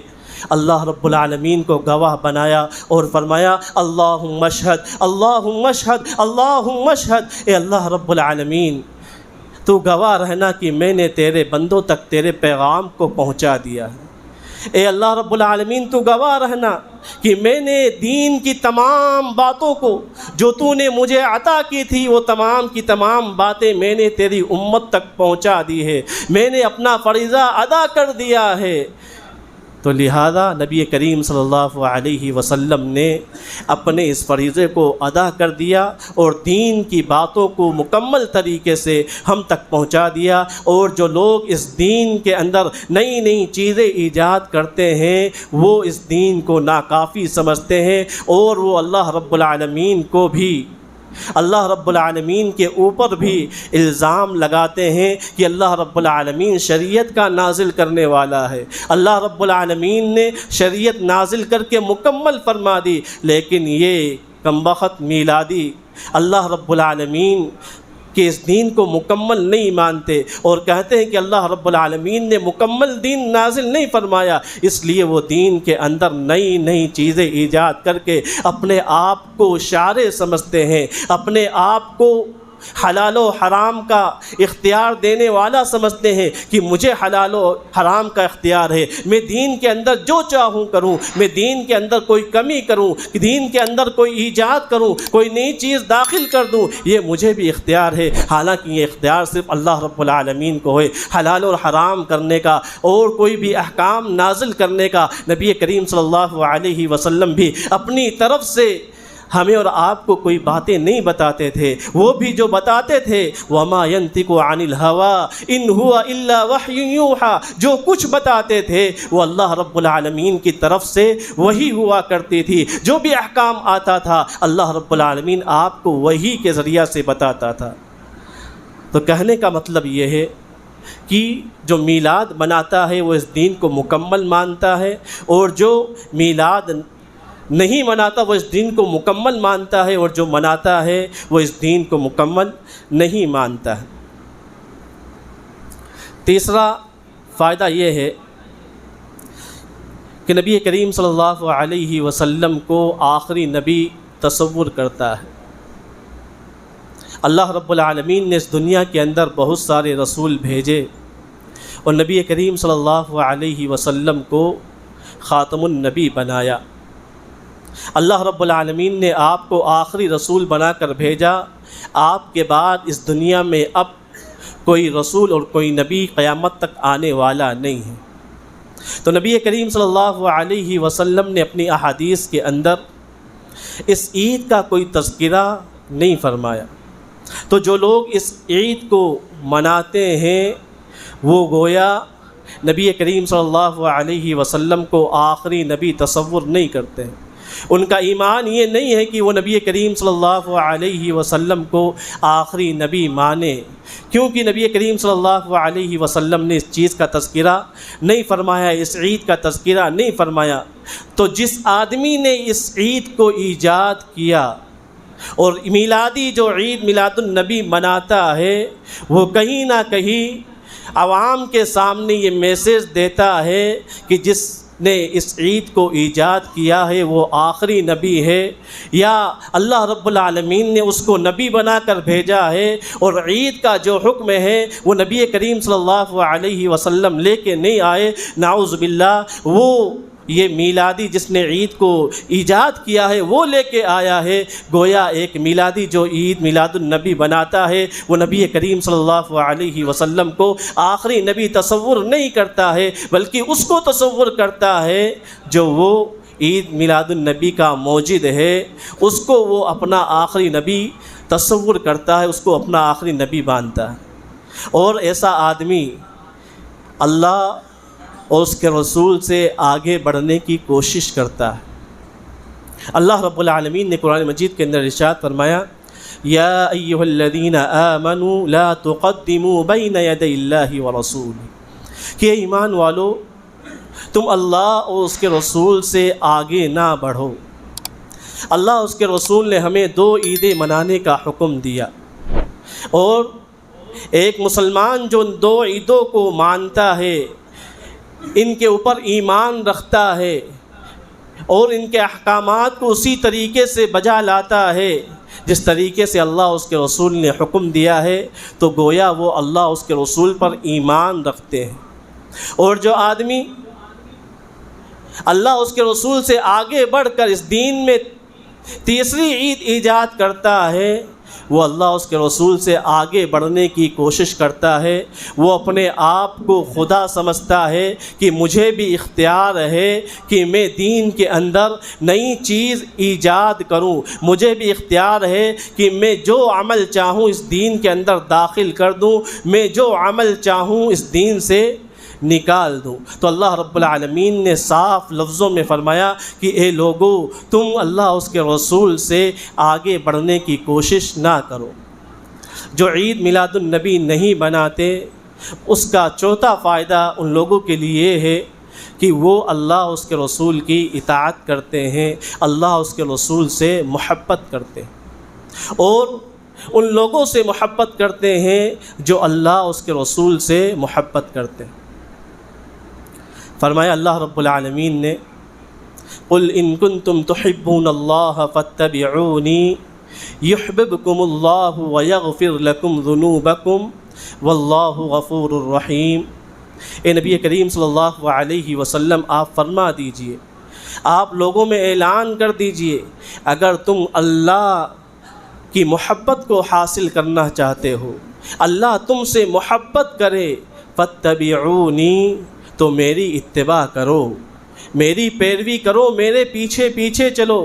اللہ رب العالمین کو گواہ بنایا اور فرمایا، اللہم اشہد، اللہم اشہد، اللہم اشہد، اے اللہ رب العالمین تو گواہ رہنا کہ میں نے تیرے بندوں تک تیرے پیغام کو پہنچا دیا ہے۔ اے اللہ رب العالمین تو گواہ رہنا کہ میں نے دین کی تمام باتوں کو جو تو نے مجھے عطا کی تھی وہ تمام کی تمام باتیں میں نے تیری امت تک پہنچا دی ہے، میں نے اپنا فریضہ ادا کر دیا ہے۔ تو لہذا نبی کریم صلی اللہ علیہ وسلم نے اپنے اس فریضے کو ادا کر دیا اور دین کی باتوں کو مکمل طریقے سے ہم تک پہنچا دیا۔ اور جو لوگ اس دین کے اندر نئی نئی چیزیں ایجاد کرتے ہیں وہ اس دین کو ناکافی سمجھتے ہیں، اور وہ اللہ رب العالمین کو بھی، اللہ رب العالمین کے اوپر بھی الزام لگاتے ہیں کہ اللہ رب العالمین شریعت کا نازل کرنے والا ہے، اللہ رب العالمین نے شریعت نازل کر کے مکمل فرما دی، لیکن یہ کمبخت میلادی اللہ رب العالمین کہ اس دین کو مکمل نہیں مانتے اور کہتے ہیں کہ اللہ رب العالمین نے مکمل دین نازل نہیں فرمایا، اس لیے وہ دین کے اندر نئی نئی چیزیں ایجاد کر کے اپنے آپ کو شارع سمجھتے ہیں، اپنے آپ کو حلال و حرام کا اختیار دینے والا سمجھتے ہیں کہ مجھے حلال و حرام کا اختیار ہے، میں دین کے اندر جو چاہوں کروں، میں دین کے اندر کوئی کمی کروں، دین کے اندر کوئی ایجاد کروں، کوئی نئی چیز داخل کر دوں، یہ مجھے بھی اختیار ہے۔ حالانکہ یہ اختیار صرف اللہ رب العالمین کو ہے، حلال اور حرام کرنے کا اور کوئی بھی احکام نازل کرنے کا نبی کریم صلی اللہ علیہ وسلم بھی اپنی طرف سے ہمیں اور آپ کو کوئی باتیں نہیں بتاتے تھے، وہ بھی جو بتاتے تھے وَمَا يَنْطِقُ عَنِ الْهَوَىٰ إِنْ هُوَ إِلَّا وَحْيٌ يُوحَىٰ، جو کچھ بتاتے تھے وہ اللہ رب العالمین کی طرف سے وہی ہوا کرتی تھی، جو بھی احکام آتا تھا اللہ رب العالمین آپ کو وہی کے ذریعہ سے بتاتا تھا۔ تو کہنے کا مطلب یہ ہے کہ جو میلاد مناتا ہے وہ اس دین کو مکمل مانتا ہے، اور جو میلاد نہیں مناتا وہ اس دین کو مکمل مانتا ہے، اور جو مناتا ہے وہ اس دین کو مکمل نہیں مانتا ہے۔ تیسرا فائدہ یہ ہے کہ نبی کریم صلی اللہ علیہ وسلم کو آخری نبی تصور کرتا ہے۔ اللہ رب العالمین نے اس دنیا کے اندر بہت سارے رسول بھیجے اور نبی کریم صلی اللہ علیہ وسلم کو خاتم النبی بنایا۔ اللہ رب العالمین نے آپ کو آخری رسول بنا کر بھیجا، آپ کے بعد اس دنیا میں اب کوئی رسول اور کوئی نبی قیامت تک آنے والا نہیں ہے۔ تو نبی کریم صلی اللہ علیہ وسلم نے اپنی احادیث کے اندر اس عید کا کوئی تذکرہ نہیں فرمایا۔ تو جو لوگ اس عید کو مناتے ہیں وہ گویا نبی کریم صلی اللہ علیہ وسلم کو آخری نبی تصور نہیں کرتے ہیں، ان کا ایمان یہ نہیں ہے کہ وہ نبی کریم صلی اللہ علیہ وسلم کو آخری نبی مانے، کیونکہ نبی کریم صلی اللہ علیہ وسلم نے اس چیز کا تذکرہ نہیں فرمایا، اس عید کا تذکرہ نہیں فرمایا۔ تو جس آدمی نے اس عید کو ایجاد کیا اور میلادی جو عید میلاد النبی مناتا ہے، وہ کہیں نہ کہیں عوام کے سامنے یہ میسیج دیتا ہے کہ جس نے اس عید کو ایجاد کیا ہے وہ آخری نبی ہے، یا اللہ رب العالمین نے اس کو نبی بنا کر بھیجا ہے، اور عید کا جو حکم ہے وہ نبی کریم صلی اللہ علیہ وسلم لے کے نہیں آئے، نعوذ باللہ، وہ یہ میلادی جس نے عید کو ایجاد کیا ہے وہ لے کے آیا ہے۔ گویا ایک میلادی جو عید میلاد النبی بناتا ہے وہ نبی کریم صلی اللہ علیہ وسلم کو آخری نبی تصور نہیں کرتا ہے، بلکہ اس کو تصور کرتا ہے جو وہ عید میلاد النبی کا موجد ہے، اس کو وہ اپنا آخری نبی تصور کرتا ہے، اس کو اپنا آخری نبی مانتا ہے۔ اور ایسا آدمی اللہ اور اس کے رسول سے آگے بڑھنے کی کوشش کرتا ہے۔ اللہ رب العالمین نے قرآن مجید کے اندر ارشاد فرمایا، یا ایھا الذین آمنوا لا تقدموا بین یدی اللہ ورسولہ، کہ ایمان والو تم اللہ اور اس کے رسول سے آگے نہ بڑھو۔ اللہ اس کے رسول نے ہمیں 2 عیدیں منانے کا حکم دیا، اور ایک مسلمان جو ان 2 عیدوں کو مانتا ہے، ان کے اوپر ایمان رکھتا ہے اور ان کے احکامات کو اسی طریقے سے بجا لاتا ہے جس طریقے سے اللہ اس کے رسول نے حکم دیا ہے، تو گویا وہ اللہ اس کے رسول پر ایمان رکھتے ہیں۔ اور جو آدمی اللہ اس کے رسول سے آگے بڑھ کر اس دین میں تیسری عید ایجاد کرتا ہے، وہ اللہ اس کے رسول سے آگے بڑھنے کی کوشش کرتا ہے، وہ اپنے آپ کو خدا سمجھتا ہے کہ مجھے بھی اختیار ہے کہ میں دین کے اندر نئی چیز ایجاد کروں، مجھے بھی اختیار ہے کہ میں جو عمل چاہوں اس دین کے اندر داخل کر دوں، میں جو عمل چاہوں اس دین سے نکال دوں۔ تو اللہ رب العالمین نے صاف لفظوں میں فرمایا کہ اے لوگو، تم اللہ اس کے رسول سے آگے بڑھنے کی کوشش نہ کرو۔ جو عید میلاد النبی نہیں بناتے، اس کا چوتھا فائدہ ان لوگوں کے لیے ہے کہ وہ اللہ اس کے رسول کی اطاعت کرتے ہیں، اللہ اس کے رسول سے محبت کرتے ہیں، اور ان لوگوں سے محبت کرتے ہیں جو اللہ اس کے رسول سے محبت کرتے ہیں۔ فرمایا اللہ رب العالمین نے، قل ان کنتم تحبون اللہ فاتبعونی یحببکم اللہ ویغفر لکم ذنوبکم واللہ غفور الرحیم۔ اے نبی کریم صلی اللہ علیہ وسلم، آپ فرما دیجئے، آپ لوگوں میں اعلان کر دیجئے، اگر تم اللہ کی محبت کو حاصل کرنا چاہتے ہو، اللہ تم سے محبت کرے، فاتبعونی، تو میری اتباع کرو، میری پیروی کرو، میرے پیچھے پیچھے چلو۔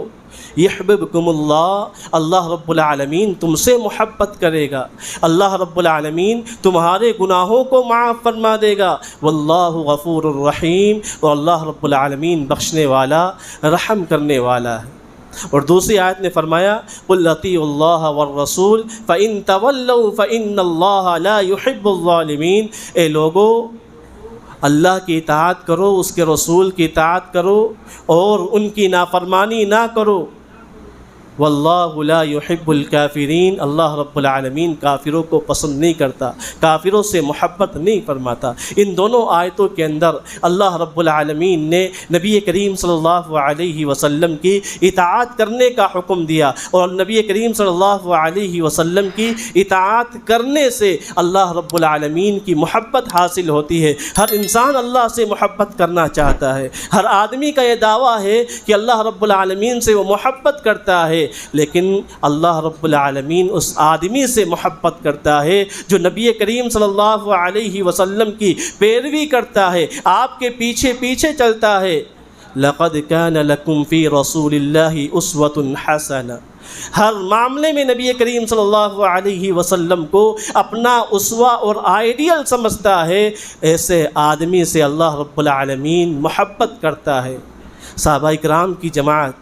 یحببکم اللہ، اللہ رب العالمین تم سے محبت کرے گا، اللہ رب العالمین تمہارے گناہوں کو معاف فرما دے گا، واللہ غفور الرحیم، اور اللہ رب العالمین بخشنے والا، رحم کرنے والا ہے۔ اور دوسری آیت نے فرمایا، قل اطیعوا اللہ والرسول فإن تولوا فإن اللہ لا يحب الظالمین۔ اے لوگو، اللہ کی اطاعت کرو، اس کے رسول کی اطاعت کرو، اور ان کی نافرمانی نہ کرو، واللہ لا يحب الکافرین، اللہ رب العالمین کافروں کو پسند نہیں کرتا، کافروں سے محبت نہیں فرماتا۔ ان دونوں آیتوں کے اندر اللہ رب العالمین نے نبی کریم صلی اللہ علیہ وسلم کی اطاعت کرنے کا حکم دیا، اور نبی کریم صلی اللہ علیہ وسلم کی اطاعت کرنے سے اللہ رب العالمین کی محبت حاصل ہوتی ہے۔ ہر انسان اللہ سے محبت کرنا چاہتا ہے، ہر آدمی کا یہ دعویٰ ہے کہ اللہ رب العالمین سے وہ محبت کرتا ہے، لیکن اللہ رب العالمین اس آدمی سے محبت کرتا ہے جو نبی کریم صلی اللہ علیہ وسلم کی پیروی کرتا ہے، آپ کے پیچھے پیچھے چلتا ہے۔ لقد كان لكم في رسول الله اسوة حسنة، ہر معاملے میں نبی کریم صلی اللہ علیہ وسلم کو اپنا اسوہ اور آئیڈیل سمجھتا ہے، ایسے آدمی سے اللہ رب العالمین محبت کرتا ہے۔ صحابہ کرام کی جماعت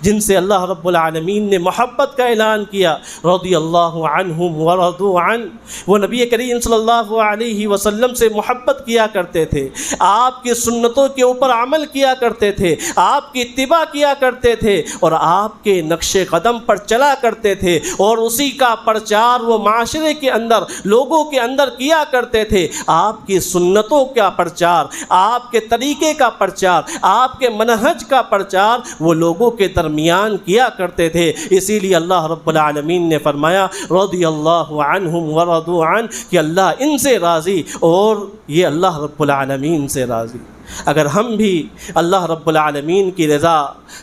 جن سے اللہ رب العالمین نے محبت کا اعلان کیا، رضی اللہ عنہم ورضوا عنہ، وہ نبی کریم صلی اللہ علیہ وسلم سے محبت کیا کرتے تھے، آپ کی سنتوں کے اوپر عمل کیا کرتے تھے، آپ کی اتباع کیا کرتے تھے، اور آپ کے نقش قدم پر چلا کرتے تھے، اور اسی کا پرچار وہ معاشرے کے اندر، لوگوں کے اندر کیا کرتے تھے۔ آپ کی سنتوں کا پرچار، آپ کے طریقے کا پرچار، آپ کے منہج کا پرچار وہ لوگوں کے درمیان کیا کرتے تھے۔ اسی لیے اللہ رب العالمین نے فرمایا رضی اللہ عنہم ورضوا عنہ، کہ اللہ ان سے راضی اور یہ اللہ رب العالمین سے راضی۔ اگر ہم بھی اللہ رب العالمین کی رضا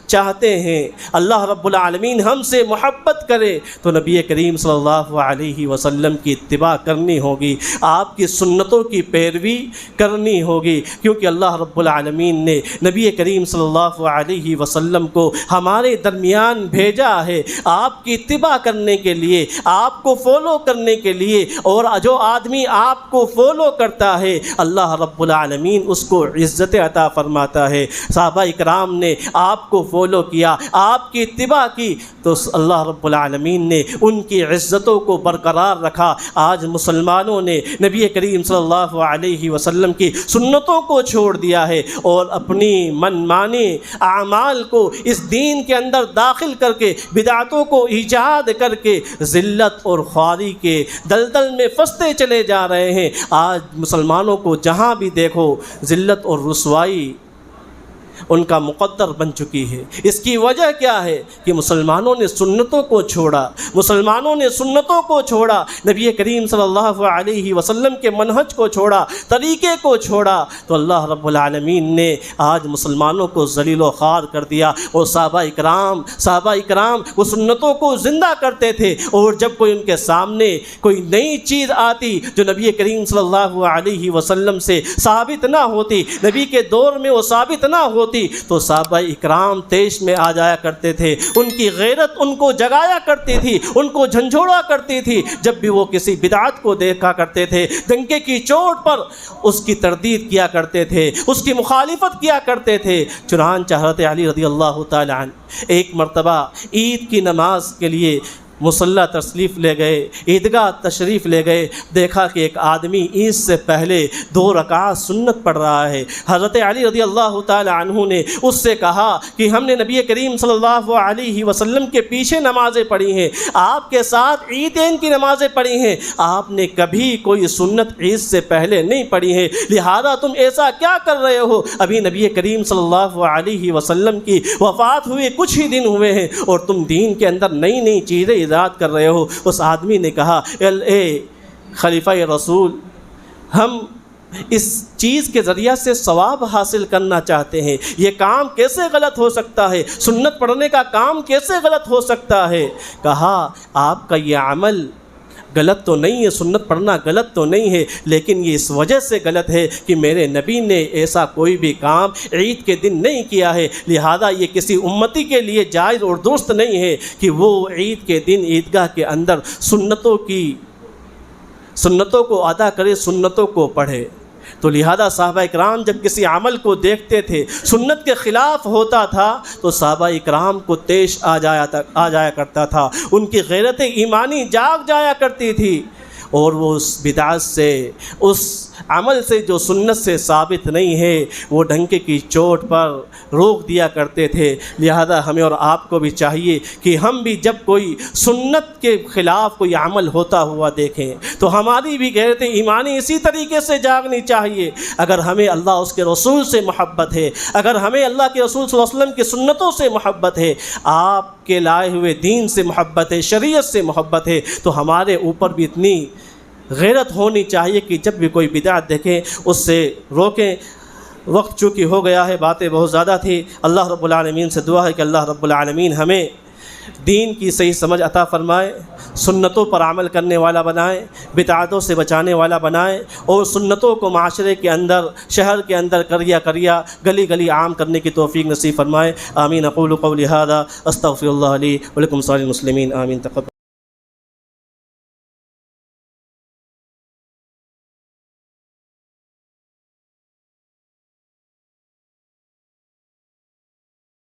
چاہتے ہیں، اللہ رب العالمین ہم سے محبت کرے، تو نبی کریم صلی اللہ علیہ وسلم کی اتباع کرنی ہوگی، آپ کی سنتوں کی پیروی کرنی ہوگی، کیونکہ اللہ رب العالمین نے نبی کریم صلی اللہ علیہ وسلم کو ہمارے درمیان بھیجا ہے آپ کی اتباع کرنے کے لیے، آپ کو فالو کرنے کے لیے، اور جو آدمی آپ کو فالو کرتا ہے اللہ رب العالمین اس کو عزت عطا فرماتا ہے۔ صحابہ اکرام نے آپ کو فالو کیا، آپ کی اتباع کی، تو اللہ رب العالمین نے ان کی عزتوں کو برقرار رکھا۔ آج مسلمانوں نے نبی کریم صلی اللہ علیہ وسلم کی سنتوں کو چھوڑ دیا ہے اور اپنی من مانی اعمال کو اس دین کے اندر داخل کر کے بدعتوں کو ایجاد کر کے ذلت اور خواری کے دلدل میں پھنستے چلے جا رہے ہیں۔ آج مسلمانوں کو جہاں بھی دیکھو ذلت اور رسوائی ان کا مقدر بن چکی ہے۔ اس کی وجہ کیا ہے کہ مسلمانوں نے سنتوں کو چھوڑا، مسلمانوں نے سنتوں کو چھوڑا، نبی کریم صلی اللہ علیہ وسلم کے منہج کو چھوڑا، طریقے کو چھوڑا، تو اللہ رب العالمین نے آج مسلمانوں کو ذلیل و خوار کر دیا۔ اور صحابہ اکرام وہ سنتوں کو زندہ کرتے تھے، اور جب کوئی ان کے سامنے کوئی نئی چیز آتی جو نبی کریم صلی اللہ علیہ وسلم سے ثابت نہ ہوتی، نبی کے دور میں وہ ثابت نہ ہوتی، تو صحابہ اکرام تیش میں آ جایا کرتے تھے، ان کی غیرت ان کو جگایا کرتی تھی، ان کو جھنجھوڑا کرتی تھی۔ جب بھی وہ کسی بدعت کو دیکھا کرتے تھے، ڈنکے کی چوٹ پر اس کی تردید کیا کرتے تھے، اس کی مخالفت کیا کرتے تھے۔ چنانچہ حضرت علی رضی اللہ تعالی عنہ ایک مرتبہ عید کی نماز کے لیے مصلی تشریف لے گئے، عیدگاہ تشریف لے گئے، دیکھا کہ ایک آدمی عید سے پہلے 2 رکعت سنت پڑھ رہا ہے۔ حضرت علی رضی اللہ تعالی عنہ نے اس سے کہا کہ ہم نے نبی کریم صلی اللہ علیہ وسلم کے پیچھے نمازیں پڑھی ہیں، آپ کے ساتھ عیدین کی نمازیں پڑھی ہیں، آپ نے کبھی کوئی سنت عید سے پہلے نہیں پڑھی ہے، لہذا تم ایسا کیا کر رہے ہو؟ ابھی نبی کریم صلی اللہ علیہ وسلم کی وفات ہوئے کچھ ہی دن ہوئے ہیں اور تم دین کے اندر نئی نئی چیزیں ایجاد کر رہے ہو۔ اس آدمی نے کہا اے خلیفہ رسول، ہم اس چیز کے ذریعہ سے ثواب حاصل کرنا چاہتے ہیں، یہ کام کیسے غلط ہو سکتا ہے؟ سنت پڑھنے کا کام کیسے غلط ہو سکتا ہے؟ کہا آپ کا یہ عمل غلط تو نہیں ہے، سنت پڑھنا غلط تو نہیں ہے، لیکن یہ اس وجہ سے غلط ہے کہ میرے نبی نے ایسا کوئی بھی کام عید کے دن نہیں کیا ہے، لہذا یہ کسی امتی کے لیے جائز اور درست نہیں ہے کہ وہ عید کے دن عیدگاہ کے اندر سنتوں کو ادا کرے، سنتوں کو پڑھے۔ تو لہذا صحابہ اکرام جب کسی عمل کو دیکھتے تھے سنت کے خلاف ہوتا تھا تو صحابہ اکرام کو تیش آ جایا کرتا تھا، ان کی غیرت ایمانی جاگ جایا کرتی تھی، اور وہ اس بدعت سے، اس عمل سے جو سنت سے ثابت نہیں ہے، وہ ڈنکے کی چوٹ پر روک دیا کرتے تھے۔ لہذا ہمیں اور آپ کو بھی چاہیے کہ ہم بھی جب کوئی سنت کے خلاف کوئی عمل ہوتا ہوا دیکھیں تو ہماری بھی غیرت ایمانی اسی طریقے سے جاگنی چاہیے۔ اگر ہمیں اللہ اس کے رسول سے محبت ہے، اگر ہمیں اللہ کے رسول صلی اللہ علیہ وسلم کی سنتوں سے محبت ہے، آپ کے لائے ہوئے دین سے محبت ہے، شریعت سے محبت ہے، تو ہمارے اوپر بھی اتنی غیرت ہونی چاہیے کہ جب بھی کوئی بدعت دیکھیں اس سے روکیں۔ وقت چونکہ ہو گیا ہے، باتیں بہت زیادہ تھی، اللہ رب العالمین سے دعا ہے کہ اللہ رب العالمین ہمیں دین کی صحیح سمجھ عطا فرمائے، سنتوں پر عمل کرنے والا بنائے، بدعتوں سے بچانے والا بنائے، اور سنتوں کو معاشرے کے اندر، شہر کے اندر کریا گلی گلی عام کرنے کی توفیق نصیب فرمائے۔ آمین۔ اقول قولی ھذا استغفر اللہ لی ولکم سائر المسلمین۔ آمین۔ تقبل